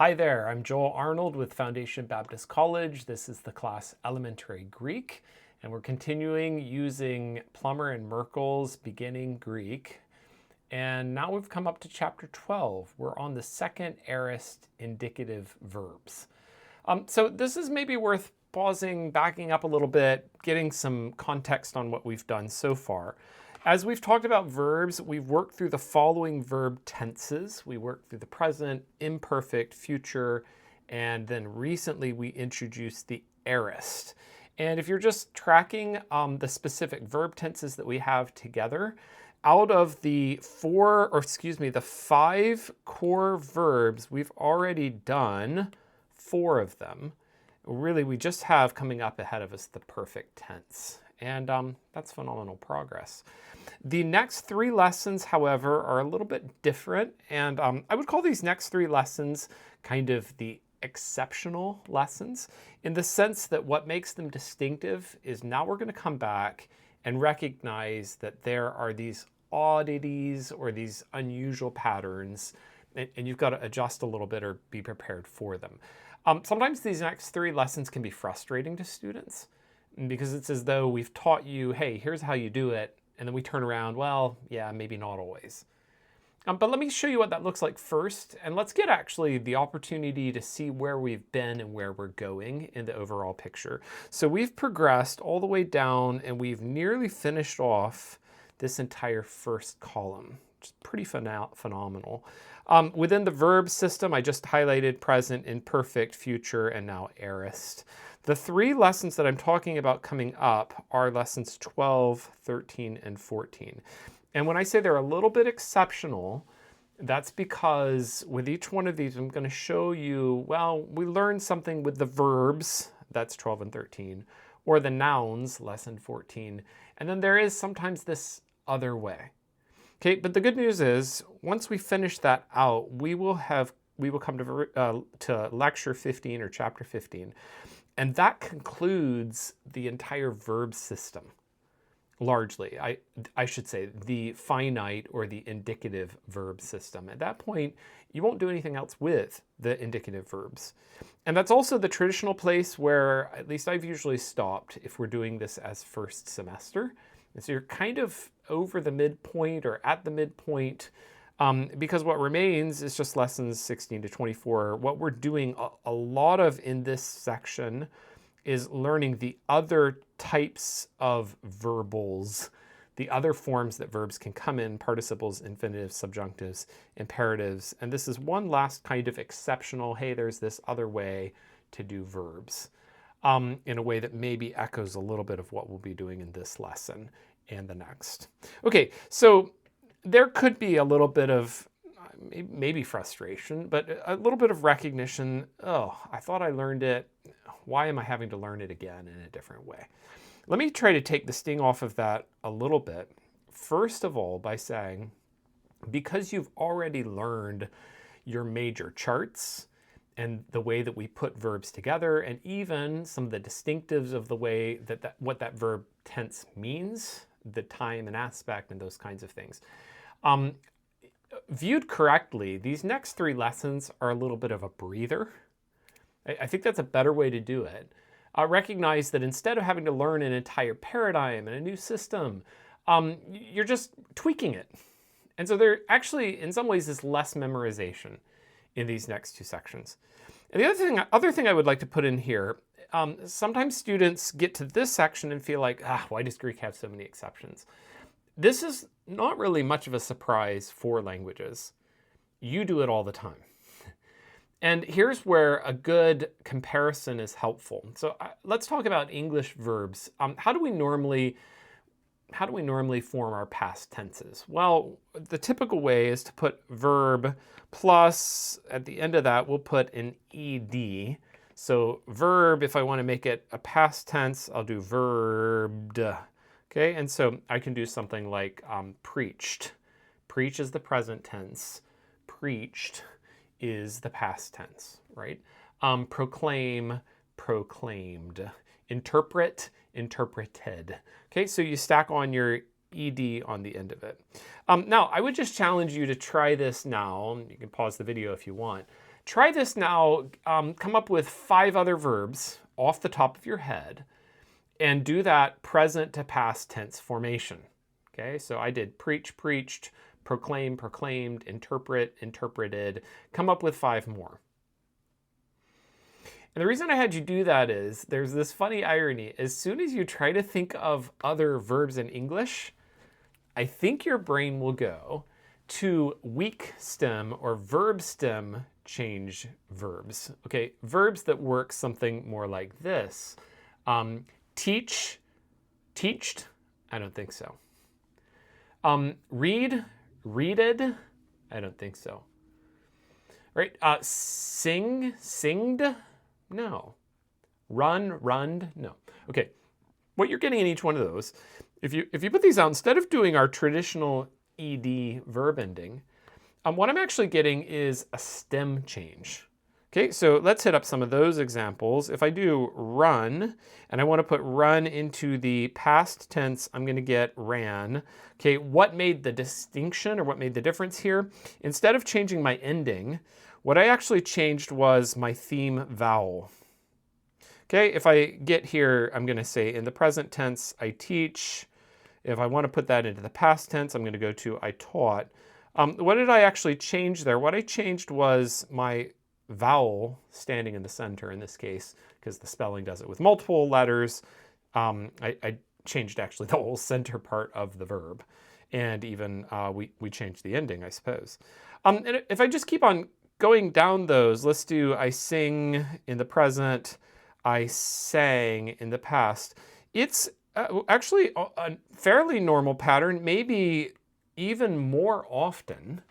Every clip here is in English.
Hi there, I'm Joel Arnold with Foundation Baptist College. This is the class Elementary Greek, and we're continuing using Plummer and Merkel's Beginning Greek. And now we've come up to chapter 12. We're on the second aorist indicative verbs. So this is maybe worth pausing, backing up a little bit, getting some context on what we've done so far. As we've talked about verbs, we've worked through the following verb tenses. We worked through the present, imperfect, future, and then recently we introduced the aorist. And if you're just tracking the specific verb tenses that we have together, out of the five core verbs, we've already done 4 of them. Really, we just have coming up ahead of us the perfect tense. And that's phenomenal progress. The next 3 lessons, however, are a little bit different. And I would call these next 3 lessons kind of the exceptional lessons, in the sense that what makes them distinctive is now we're going to come back and recognize that there are these oddities or these unusual patterns, and you've got to adjust a little bit or be prepared for them. Sometimes these next 3 lessons can be frustrating to students, because it's as though we've taught you, hey, here's how you do it, and then we turn around, well, yeah, maybe not always. But let me show you what that looks like first, and let's get actually the opportunity to see where we've been and where we're going in the overall picture. So we've progressed all the way down, and we've nearly finished off this entire first column, which is pretty phenomenal. Within the verb system, I just highlighted present, imperfect, future, and now aorist. The 3 lessons that I'm talking about coming up are lessons 12, 13, and 14. And when I say they're a little bit exceptional, that's because with each one of these, I'm going to show you, well, we learned something with the verbs, that's 12 and 13, or the nouns, lesson 14. And then there is sometimes this other way. Okay, but the good news is, once we finish that out, we will come to lecture 15 or chapter 15. And that concludes the entire verb system, largely. I should say the finite or the indicative verb system. At that point, you won't do anything else with the indicative verbs. And that's also the traditional place where, at least I've usually stopped if we're doing this as first semester. And so you're kind of over the midpoint or at the midpoint, because what remains is just lessons 16 to 24. What we're doing a lot of in this section is learning the other types of verbals, the other forms that verbs can come in: participles, infinitives, subjunctives, imperatives. And this is one last kind of exceptional, hey, there's this other way to do verbs, in a way that maybe echoes a little bit of what we'll be doing in this lesson and the next. Okay, so there could be a little bit of maybe frustration, but a little bit of recognition. Oh, I thought I learned it. Why am I having to learn it again in a different way? Let me try to take the sting off of that a little bit. First of all, by saying, because you've already learned your major charts and the way that we put verbs together, and even some of the distinctives of the way that what that verb tense means, the time and aspect and those kinds of things. Viewed correctly, these next 3 lessons are a little bit of a breather. I think that's a better way to do it. Recognize that instead of having to learn an entire paradigm and a new system, you're just tweaking it. And so there actually, in some ways, is less memorization in these next 2 sections. And the other thing I would like to put in here, sometimes students get to this section and feel like, why does Greek have so many exceptions? This is not really much of a surprise for languages. You do it all the time. And here's where a good comparison is helpful. So let's talk about English verbs. How do we normally form our past tenses? Well, the typical way is to put verb plus, at the end of that, we'll put an ed. So verb, if I want to make it a past tense, I'll do verbed. Okay, and so I can do something like preached. Preach is the present tense. Preached is the past tense, right? Proclaim, proclaimed. Interpret, interpreted. Okay, so you stack on your ed on the end of it. Now, I would just challenge you to try this now. You can pause the video if you want. Try this now. Come up with 5 other verbs off the top of your head and do that present to past tense formation. Okay, so I did preach, preached, proclaim, proclaimed, interpret, interpreted. Come up with 5 more. And the reason I had you do that is there's this funny irony. As soon as you try to think of other verbs in English, I think your brain will go to weak stem or verb stem change verbs. Okay, verbs that work something more like this. Teach, teached, I don't think so. Read, readed, I don't think so. Right? Sing, singed, no. Run, runned, no. Okay, what you're getting in each one of those, if you put these out, instead of doing our traditional ed verb ending, what I'm actually getting is a stem change. Okay, so let's hit up some of those examples. If I do run, and I want to put run into the past tense, I'm going to get ran. Okay, what made the distinction or what made the difference here? Instead of changing my ending, what I actually changed was my theme vowel. Okay, if I get here, I'm going to say in the present tense, I teach. If I want to put that into the past tense, I'm going to go to I taught. What did I actually change there? What I changed was my vowel standing in the center in this case, because the spelling does it with multiple letters. I changed actually the whole center part of the verb. And even we changed the ending, I suppose. And if I just keep on going down those, let's do I sing in the present, I sang in the past. It's actually a fairly normal pattern, maybe even more often,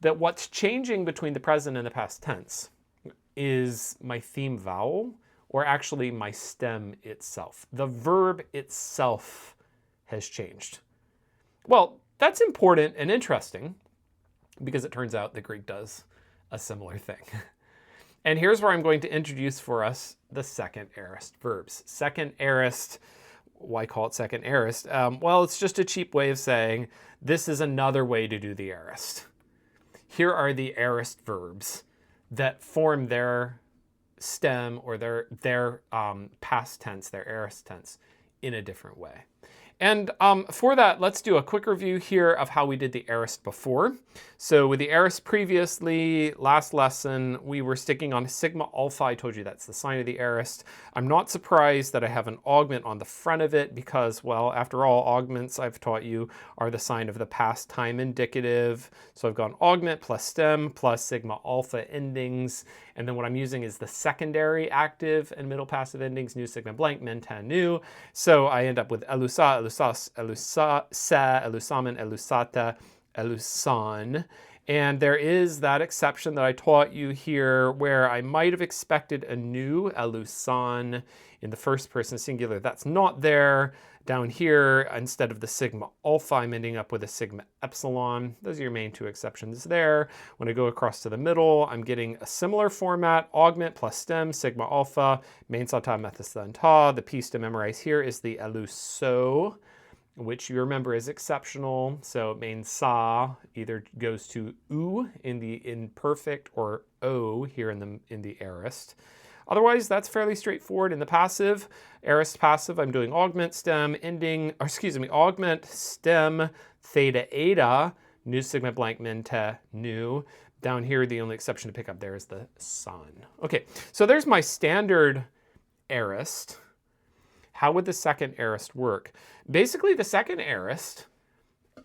that what's changing between the present and the past tense is my theme vowel, or actually my stem itself. The verb itself has changed. Well, that's important and interesting because it turns out the Greek does a similar thing. And here's where I'm going to introduce for us the second aorist verbs. Second aorist, why call it second aorist? Well, it's just a cheap way of saying this is another way to do the aorist. Here are the aorist verbs that form their stem or their past tense, their aorist tense, in a different way. And for that, let's do a quick review here of how we did the aorist before. So with the aorist previously, last lesson, we were sticking on sigma alpha. I told you that's the sign of the aorist. I'm not surprised that I have an augment on the front of it because, well, after all, augments, I've taught you, are the sign of the past time indicative. So I've gone augment plus stem plus sigma alpha endings. And then what I'm using is the secondary active and middle passive endings, new sigma blank, menta new. So I end up with elusa, elusas, elusa, elusamen, elusata, elusan. And there is that exception that I taught you here where I might have expected a new elusan in the first person singular. That's not there. Down here, instead of the sigma alpha, I'm ending up with a sigma epsilon. Those are your main 2 exceptions there. When I go across to the middle, I'm getting a similar format, augment plus stem, sigma alpha, main sa ta methysan ta. The piece to memorize here is the eluso, which you remember is exceptional. So main sa either goes to u in the imperfect or o here in the aorist. Otherwise, that's fairly straightforward. In the passive, aorist passive, I'm doing augment, stem, ending, or excuse me, augment, stem, theta, eta, new sigma blank, menta, new. Down here, the only exception to pick up there is the son. Okay, so there's my standard aorist. How would the second aorist work? Basically, the second aorist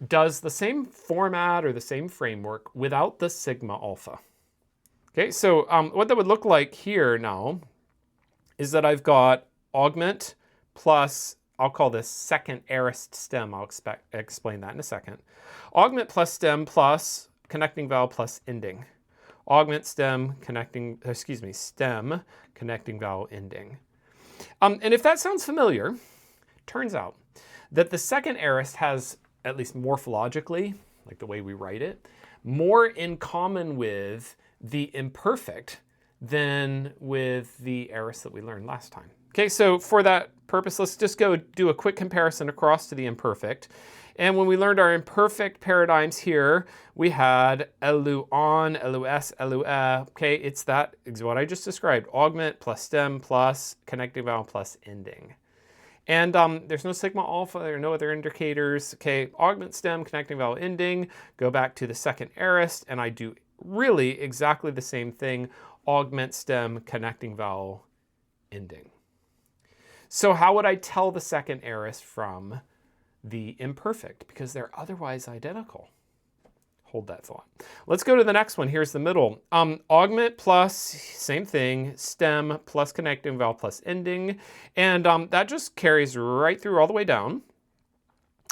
does the same format or the same framework without the sigma alpha. Okay, so what that would look like here now is that I've got augment plus, I'll call this second aorist stem. I'll explain that in a second. Augment plus stem plus connecting vowel plus ending. Augment, stem, stem, connecting vowel, ending. And if that sounds familiar, turns out that the second aorist has, at least morphologically, like the way we write it, more in common with the imperfect than with the aorist that we learned last time. Okay, so for that purpose, let's just go do a quick comparison across to the imperfect. And when we learned our imperfect paradigms here, we had elu on, elus, elue. Okay, it's what I just described. Augment plus stem plus connecting vowel plus ending. And there's no sigma alpha, there are no other indicators. Okay, augment, stem, connecting vowel, ending. Go back to the second aorist, and I do really exactly the same thing. Augment, stem, connecting vowel, ending. So how would I tell the second aorist from the imperfect? Because they're otherwise identical. Hold that thought. Let's go to the next one. Here's the middle. Augment plus, same thing, stem plus connecting vowel plus ending. And that just carries right through all the way down.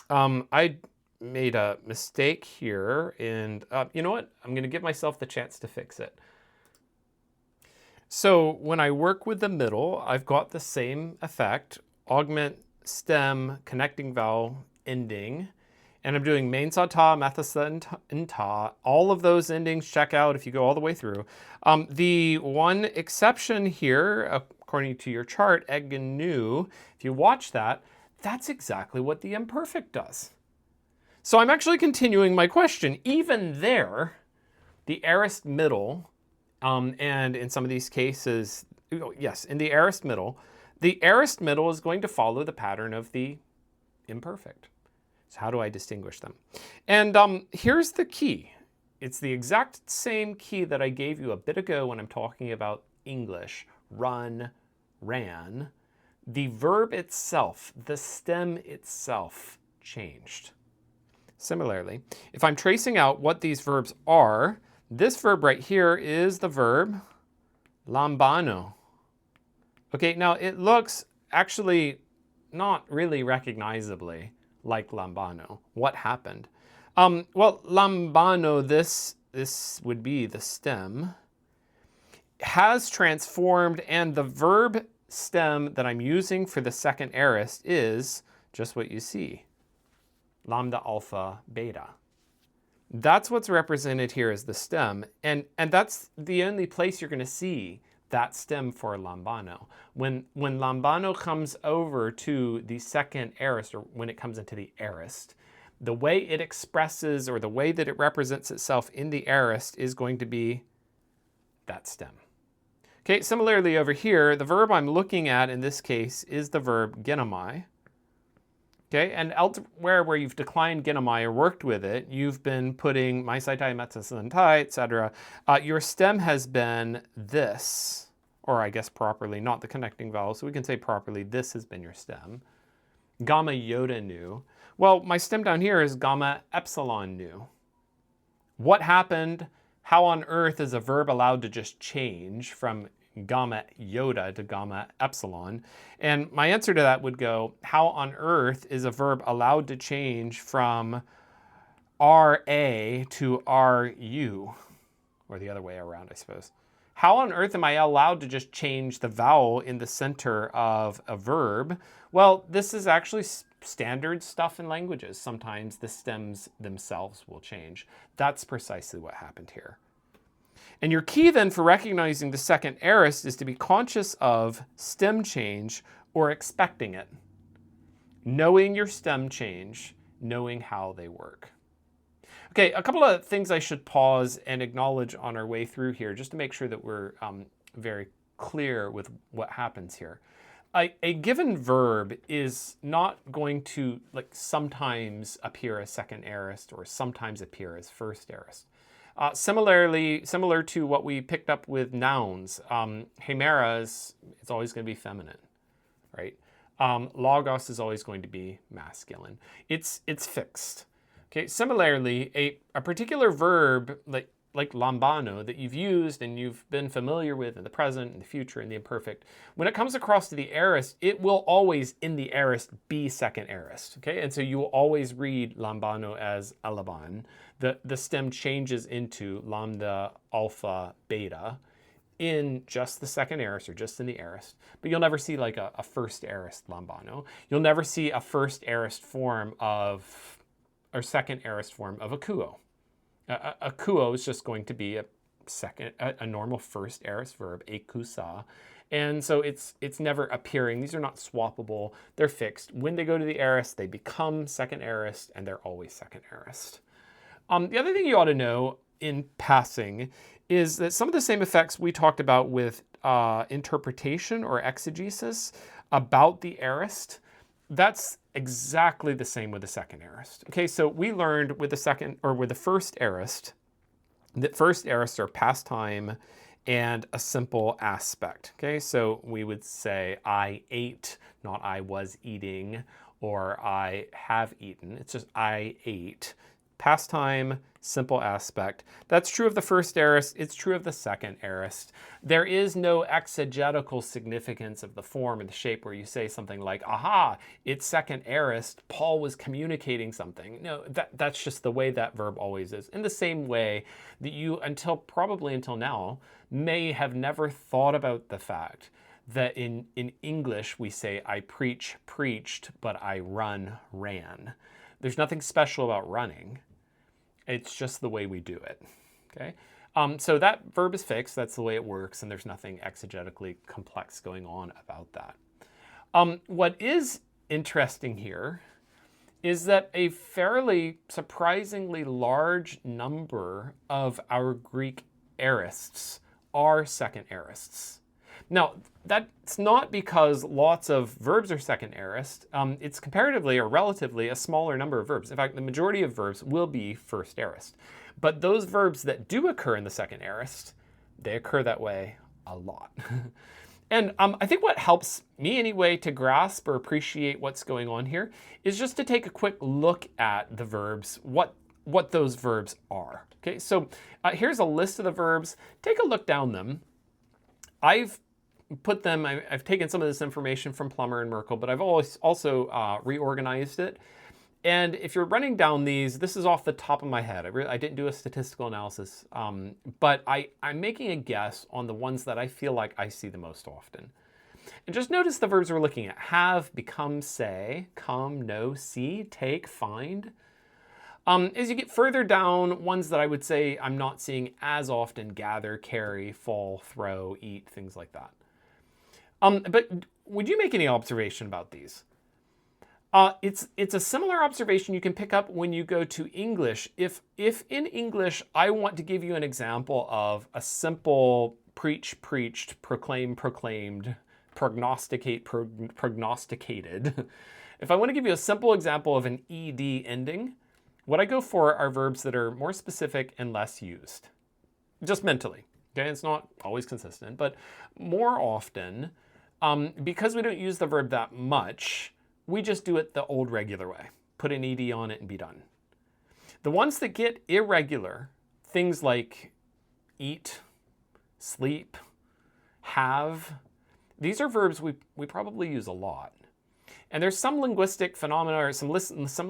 I made a mistake here, and you know what? I'm going to give myself the chance to fix it. So when I work with the middle, I've got the same effect. Augment, stem, connecting vowel, ending. And I'm doing main sa ta, metha sa, and ta. All of those endings check out if you go all the way through. The one exception here, according to your chart, egg and nu, if you watch that, that's exactly what the imperfect does. So I'm actually continuing my question. Even there, the aorist middle, and in some of these cases, yes, in the aorist middle is going to follow the pattern of the imperfect. So how do I distinguish them? And here's the key. It's the exact same key that I gave you a bit ago when I'm talking about English. Run, ran. The verb itself, the stem itself, changed. Similarly, if I'm tracing out what these verbs are, this verb right here is the verb lambano. Okay, now it looks actually not really recognizably like lambano. What happened? Well, lambano, this would be the stem, has transformed, and the verb stem that I'm using for the second aorist is just what you see. Lambda, alpha, beta. That's what's represented here as the stem, and that's the only place you're going to see that stem for lambano. When lambano comes over to the second aorist, or when it comes into the aorist, the way it expresses or the way that it represents itself in the aorist is going to be that stem. Okay, similarly over here, the verb I'm looking at in this case is the verb genomai. Okay, and elsewhere where you've declined genomai or worked with it, you've been putting mai sai tai, metsa san tai, etc. Your stem has been this, or I guess properly, not the connecting vowel, so we can say properly, this has been your stem. Gamma iota nu. Well, my stem down here is gamma epsilon nu. What happened? How on earth is a verb allowed to just change from gamma iota to gamma epsilon? And my answer to that would go, how on earth is a verb allowed to change from RA to RU? Or the other way around, I suppose. How on earth am I allowed to just change the vowel in the center of a verb? Well, this is actually standard stuff in languages. Sometimes the stems themselves will change. That's precisely what happened here. And your key then for recognizing the second aorist is to be conscious of stem change or expecting it. Knowing your stem change, knowing how they work. Okay, a couple of things I should pause and acknowledge on our way through here, just to make sure that we're very clear with what happens here. A given verb is not going to sometimes appear as second aorist or sometimes appear as first aorist. Similar to what we picked up with nouns, hemera is always going to be feminine, right? Logos is always going to be masculine. It's fixed. Okay. Similarly, a particular verb like lambano that you've used and you've been familiar with in the present, in the future, in the imperfect, when it comes across to the aorist, it will always in the aorist be second aorist. Okay, and so you will always read lambano as alaban. The stem changes into lambda, alpha, beta in just the second aorist or just in the aorist, but you'll never see like a first aorist lambano. You'll never see a first aorist form of, or second aorist form of a kuo. A kuo is just going to be a a normal first aorist verb, ekusa. And so it's never appearing. These are not swappable. They're fixed. When they go to the aorist, they become second aorist, and they're always second aorist. The other thing you ought to know in passing is that some of the same effects we talked about with interpretation or exegesis about the aorist, that's exactly the same with the second aorist. Okay, so we learned with the first aorist that first aorists are past time and a simple aspect. Okay, so we would say I ate, not I was eating, or I have eaten. It's just I ate. Past time, simple aspect. That's true of the first aorist. It's true of the second aorist. There is no exegetical significance of the form or the shape where you say something like, aha, it's second aorist. Paul was communicating something. No, that's just the way that verb always is. In the same way that you, probably until now, may have never thought about the fact that in English we say I preach, preached, but I run, ran. There's nothing special about running. It's just the way we do it, okay? So that verb is fixed. That's the way it works, and there's nothing exegetically complex going on about that. What is interesting here is that a fairly surprisingly large number of our Greek aorists are second aorists. Now, that's not because lots of verbs are second aorist. It's comparatively or relatively a smaller number of verbs. In fact, the majority of verbs will be first aorist. But those verbs that do occur in the second aorist, they occur that way a lot. And I think what helps me anyway to grasp or appreciate what's going on here is just to take a quick look at the verbs, what those verbs are. Okay, so here's a list of the verbs. Take a look down them. I've taken some of this information from Plummer and Merkel, but I've also reorganized it. And if you're running down these, this is off the top of my head. I didn't do a statistical analysis, but I'm making a guess on the ones that I feel like I see the most often. And just notice the verbs we're looking at: have, become, say, come, know, see, take, find. As you get further down, ones that I would say I'm not seeing as often: gather, carry, fall, throw, eat, things like that. But would you make any observation about these? It's a similar observation you can pick up when you go to English. If in English I want to give you an example of a simple preach, preached, proclaim, proclaimed, prognosticate, prognosticated. If I want to give you a simple example of an ed ending, what I go for are verbs that are more specific and less used, just mentally. Okay, it's not always consistent, but more often, because we don't use the verb that much, we just do it the old regular way. Put an ed on it and be done. The ones that get irregular, things like eat, sleep, have, these are verbs we probably use a lot. And there's some linguistic phenomena or some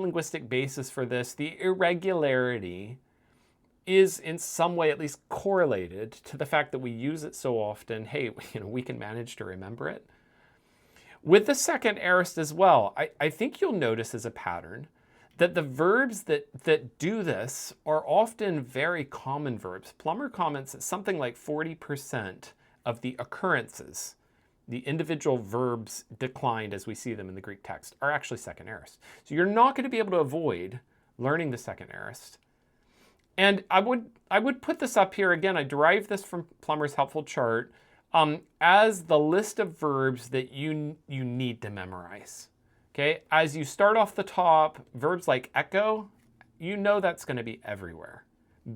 linguistic basis for this. The irregularity is in some way at least correlated to the fact that we use it so often. Hey, we can manage to remember it. With the second aorist as well, I think you'll notice as a pattern that the verbs that do this are often very common verbs. Plummer comments that something like 40% of the occurrences, the individual verbs declined as we see them in the Greek text, are actually second aorist. So you're not going to be able to avoid learning the second aorist. And I would put this up here again. I derived this from Plummer's helpful chart as the list of verbs that you need to memorize. Okay, as you start off the top, verbs like echo, you know that's going to be everywhere.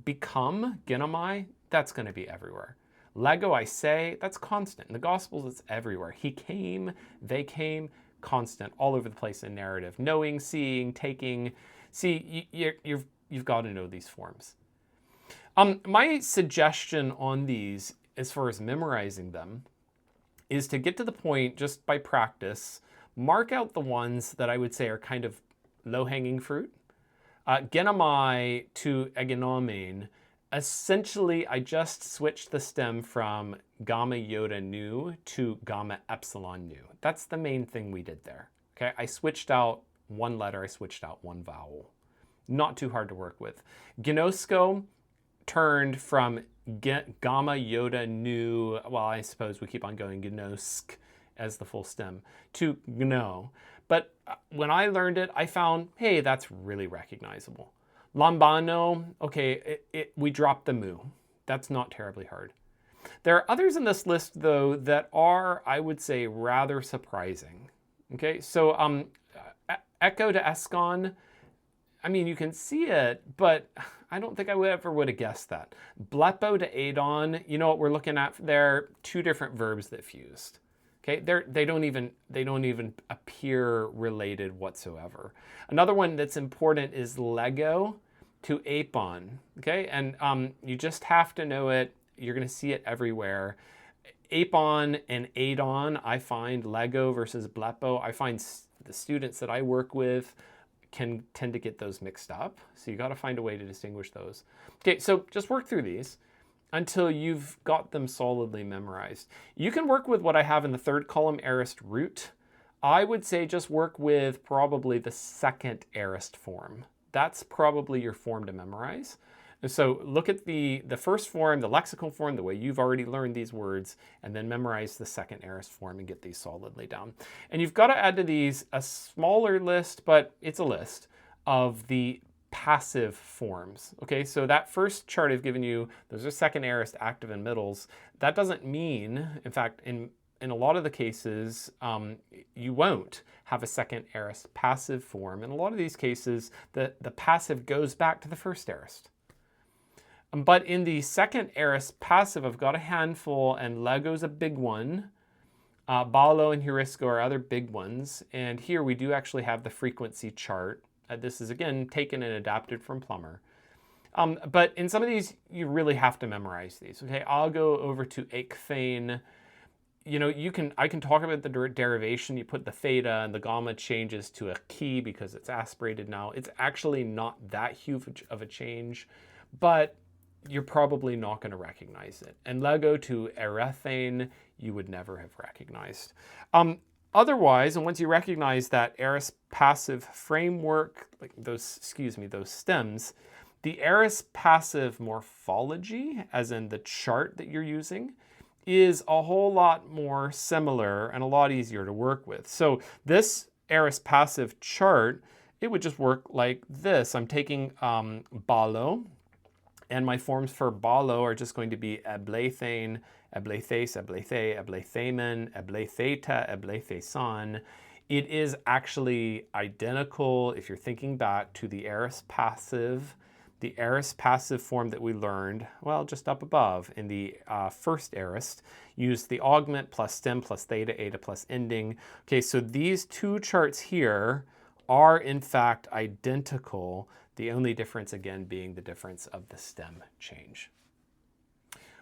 Become, genomai, that's going to be everywhere. Lego, I say, that's constant. In the Gospels, it's everywhere. He came, they came, constant, all over the place in narrative. Knowing, seeing, taking. See, you've got to know these forms. My suggestion on these, as far as memorizing them, is to get to the point just by practice. Mark out the ones that I would say are kind of low-hanging fruit. Genomai to egenomen. Essentially, I just switched the stem from gamma iota nu to gamma epsilon nu. That's the main thing we did there. Okay, I switched out one letter, I switched out one vowel. Not too hard to work with. Gnosko turned from gamma, yoda, nu, well, I suppose we keep on going, gnosk as the full stem, to gno. But when I learned it, I found, hey, that's really recognizable. Lambano, okay, we dropped the mu. That's not terribly hard. There are others in this list, though, that are, I would say, rather surprising. Okay, so echo to escon, I mean, you can see it, but I don't think I would have guessed that. Blepo to adon, you know what we're looking at there? Two different verbs that fused. Okay, they don't even appear related whatsoever. Another one that's important is lego to apon. Okay, and you just have to know it. You're going to see it everywhere. Apon and adon, I find lego versus blepo. I find the students that I work with can tend to get those mixed up. So you got to find a way to distinguish those. Okay, so just work through these until you've got them solidly memorized. You can work with what I have in the third column, aorist root. I would say just work with probably the second aorist form. That's probably your form to memorize. And so look at the first form, the lexical form, the way you've already learned these words, and then memorize the second aorist form and get these solidly down. And you've got to add to these a smaller list, but it's a list, of the passive forms. Okay, so that first chart I've given you, those are second aorist, active, and middles. That doesn't mean, in fact, in a lot of the cases, you won't have a second aorist passive form. In a lot of these cases, the passive goes back to the first aorist. But in the second aorist passive, I've got a handful, and lego's a big one. Balo and heurisco are other big ones. And here we do actually have the frequency chart. This is, again, taken and adapted from Plummer. But in some of these, you really have to memorize these. Okay, I'll go over to ekphane. You know, I can talk about the derivation. You put the theta and the gamma changes to a key because it's aspirated now. It's actually not that huge of a change, but you're probably not going to recognize it. And lego to erethane, you would never have recognized. Otherwise, and once you recognize that aorist passive framework, like those stems, the aorist passive morphology, as in the chart that you're using, is a whole lot more similar and a lot easier to work with. So this aorist passive chart, it would just work like this. I'm taking balo, and my forms for balo are just going to be eblathane, eblathase, eblathe, eblathamen, eblatheta, eblathesan. It is actually identical, if you're thinking back, to the aorist passive form that we learned, well, just up above in the first aorist. Use the augment plus stem plus theta, eta plus ending. Okay, so these two charts here are in fact identical. The only difference, again, being the difference of the stem change.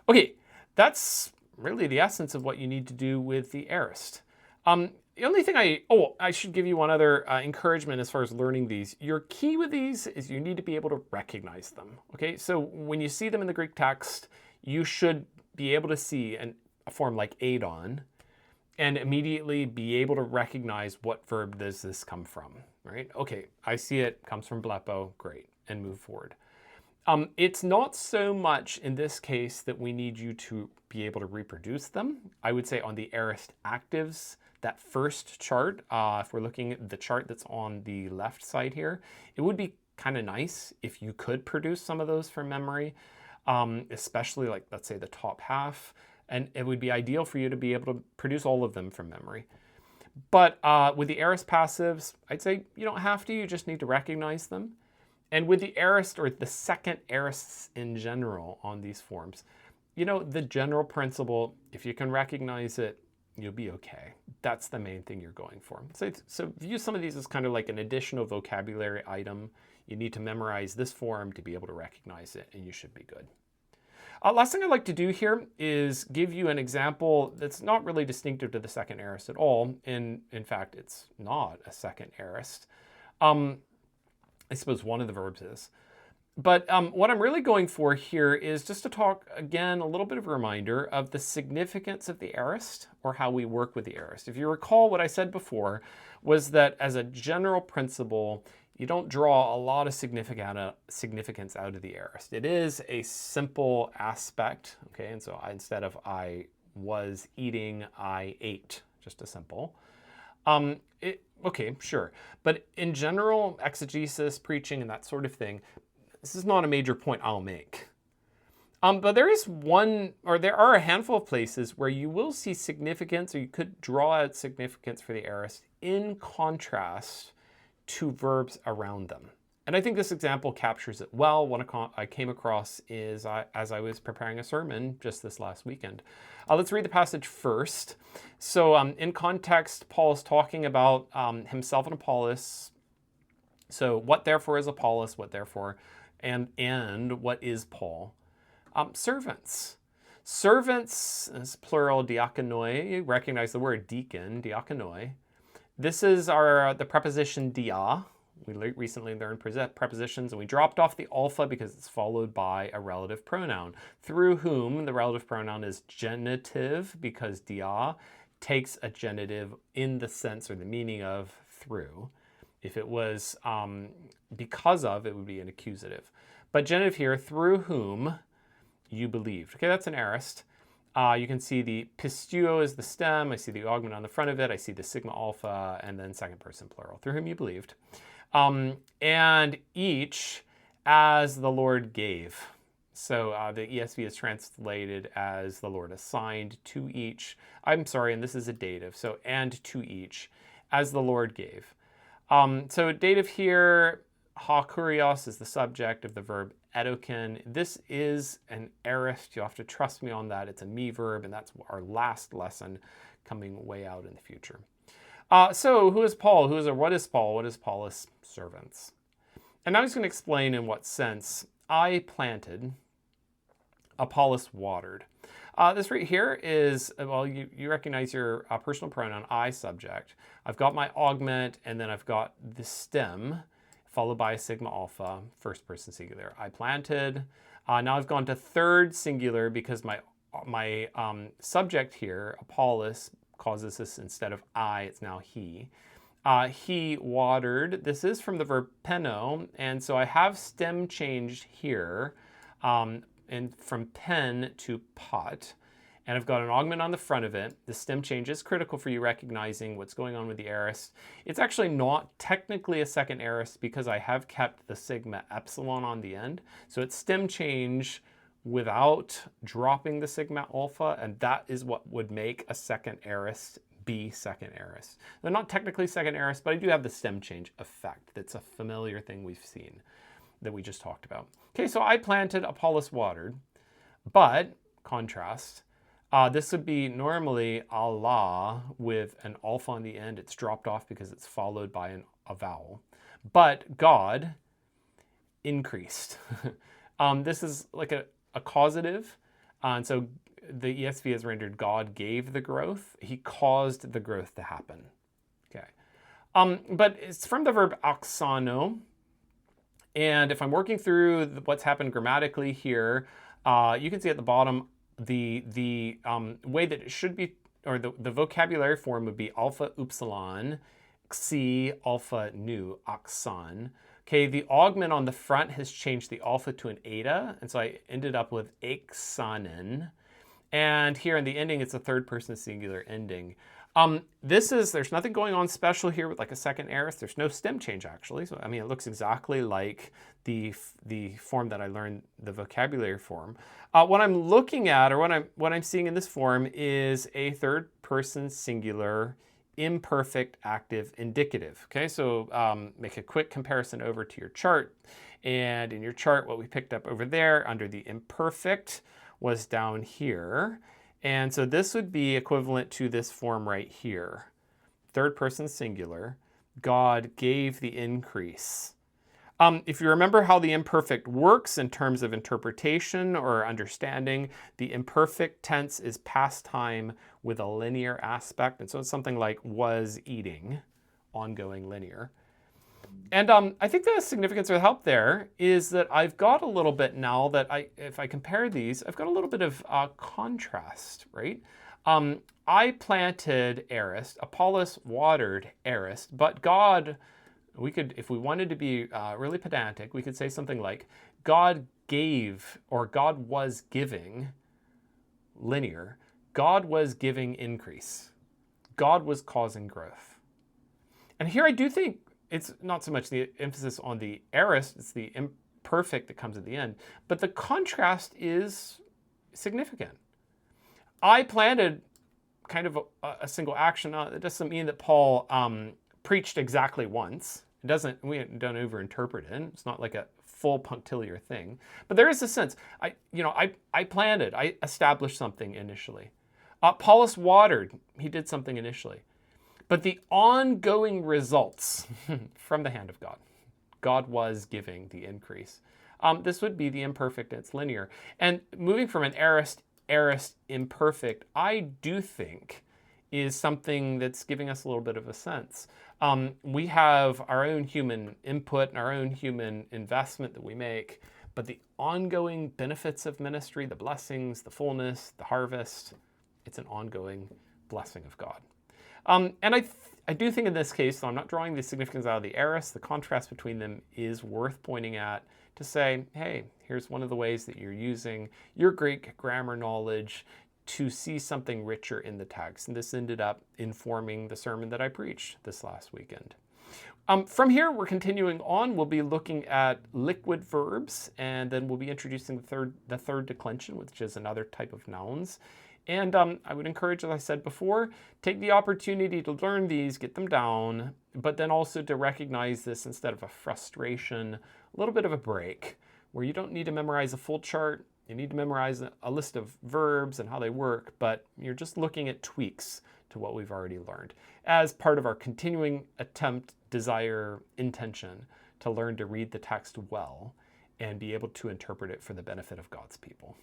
Okay, that's really the essence of what you need to do with the aorist. The only thing I should give you one other encouragement as far as learning these. Your key with these is you need to be able to recognize them. Okay, so when you see them in the Greek text, you should be able to see a form like adon and immediately be able to recognize what verb does this come from, right? Okay, I see it comes from blepo, great, and move forward. It's not so much in this case that we need you to be able to reproduce them. I would say on the aorist actives, that first chart, if we're looking at the chart that's on the left side here, it would be kind of nice if you could produce some of those from memory, especially like, let's say, the top half. And it would be ideal for you to be able to produce all of them from memory. But with the aorist passives, I'd say you don't have to, you just need to recognize them. And with the aorist, or the second aorists in general on these forms, you know, the general principle, if you can recognize it, you'll be okay. That's the main thing you're going for. So view some of these as kind of like an additional vocabulary item. You need to memorize this form to be able to recognize it, and you should be good. Last thing I'd like to do here is give you an example that's not really distinctive to the second aorist at all. In fact, it's not a second aorist. I suppose one of the verbs is. But what I'm really going for here is just to talk, again, a little bit of a reminder of the significance of the aorist, or how we work with the aorist. If you recall, what I said before was that as a general principle, you don't draw a lot of significance out of the aorist. It is a simple aspect, okay? And so instead of I was eating, I ate, just a simple. Okay, sure. But in general, exegesis, preaching, and that sort of thing, this is not a major point I'll make. But there are a handful of places where you will see significance, or you could draw out significance for the aorist in contrast to verbs around them. And I think this example captures it well. One I came across is as I was preparing a sermon just this last weekend. Let's read the passage first. So in context, Paul is talking about himself and Apollos. So what therefore is Apollos? What therefore, and what is Paul? Servants. Servants is plural diakonoi. You recognize the word deacon, diakonoi. This is the preposition dia. We recently learned prepositions, and we dropped off the alpha because it's followed by a relative pronoun, through whom the relative pronoun is genitive, because dia takes a genitive in the sense or the meaning of through. If it was because of, it would be an accusative. But genitive here, through whom you believed. Okay, that's an aorist. You can see the pistuo is the stem. I see the augment on the front of it. I see the sigma alpha, and then second person plural, through whom you believed. And each as the Lord gave. So the ESV is translated as the Lord assigned to each. I'm sorry, and this is a dative. So and to each as the Lord gave. So dative here, ha kurios is the subject of the verb edokin. This is an aorist. You'll have to trust me on that. It's a me verb, and that's our last lesson coming way out in the future. So who is Paul? What is Paul? What is Paulus? Servants. And now he's going to explain in what sense. I planted, Apollos watered. This right here is, well, you recognize your personal pronoun, I subject. I've got my augment, and then I've got the stem, followed by a sigma alpha, first person singular. I planted. Now I've gone to third singular because my subject here, Apollos, causes this instead of I, it's now he. He watered. This is from the verb peno, and so I have stem changed here, and from pen to pot. And I've got an augment on the front of it. The stem change is critical for you recognizing what's going on with the aorist. It's actually not technically a second aorist because I have kept the sigma epsilon on the end. So it's stem change without dropping the sigma alpha, and that is what would make a second aorist be second aorist. They're not technically second aorist, but I do have the stem change effect. That's a familiar thing we've seen that we just talked about. Okay, so I planted, Apollos watered, but, contrast, this would be normally Allah with an alpha on the end. It's dropped off because it's followed by a vowel. But God increased. This is like a causative. And so the ESV is rendered God gave the growth. He caused the growth to happen. Okay. But it's from the verb oxano. And if I'm working through what's happened grammatically here, you can see at the bottom the way that it should be, or the vocabulary form would be alpha upsilon, xi alpha nu, oxon. Okay, the augment on the front has changed the alpha to an eta, and so I ended up with exonen. And here in the ending, it's a third person singular ending. There's nothing going on special here with like a second aorist. There's no stem change actually. So, I mean, it looks exactly like the form that I learned, the vocabulary form. What I'm looking at, or what I'm seeing in this form is a third person singular imperfect active indicative. Okay, so make a quick comparison over to your chart. And in your chart, what we picked up over there under the imperfect was down here. And so this would be equivalent to this form right here. Third person singular, God gave the increase. If you remember how the imperfect works in terms of interpretation or understanding, the imperfect tense is past time with a linear aspect. And so it's something like was eating, ongoing linear. And I think the significance or help there is that I've got a little bit now that if I compare these, I've got a little bit of contrast, right? I planted Aorist, Apollos watered Aorist, but God We could, if we wanted to be really pedantic, we could say something like, God gave, or God was giving, linear, God was giving increase. God was causing growth. And here I do think it's not so much the emphasis on the aorist, it's the imperfect that comes at the end, but the contrast is significant. I planted kind of a single action. It doesn't mean that Paul preached exactly once. It doesn't, we don't overinterpret it. It's not like a full punctiliar thing. But there is a sense, I planted, I established something initially. Paulus watered, he did something initially. But the ongoing results from the hand of God, God was giving the increase. This would be the imperfect, it's linear. And moving from an aorist imperfect, I do think is something that's giving us a little bit of a sense. We have our own human input and our own human investment that we make, but the ongoing benefits of ministry, the blessings, the fullness, the harvest, it's an ongoing blessing of God. And I do think in this case, though I'm not drawing the significance out of the aorist, the contrast between them is worth pointing at to say, hey, here's one of the ways that you're using your Greek grammar knowledge to see something richer in the text. And this ended up informing the sermon that I preached this last weekend. From here, we're continuing on. We'll be looking at liquid verbs, and then we'll be introducing the third declension, which is another type of nouns. And I would encourage, as I said before, take the opportunity to learn these, get them down, but then also to recognize this instead of a frustration, a little bit of a break, where you don't need to memorize a full chart. You need to memorize a list of verbs and how they work, but you're just looking at tweaks to what we've already learned as part of our continuing attempt, desire, intention to learn to read the text well and be able to interpret it for the benefit of God's people.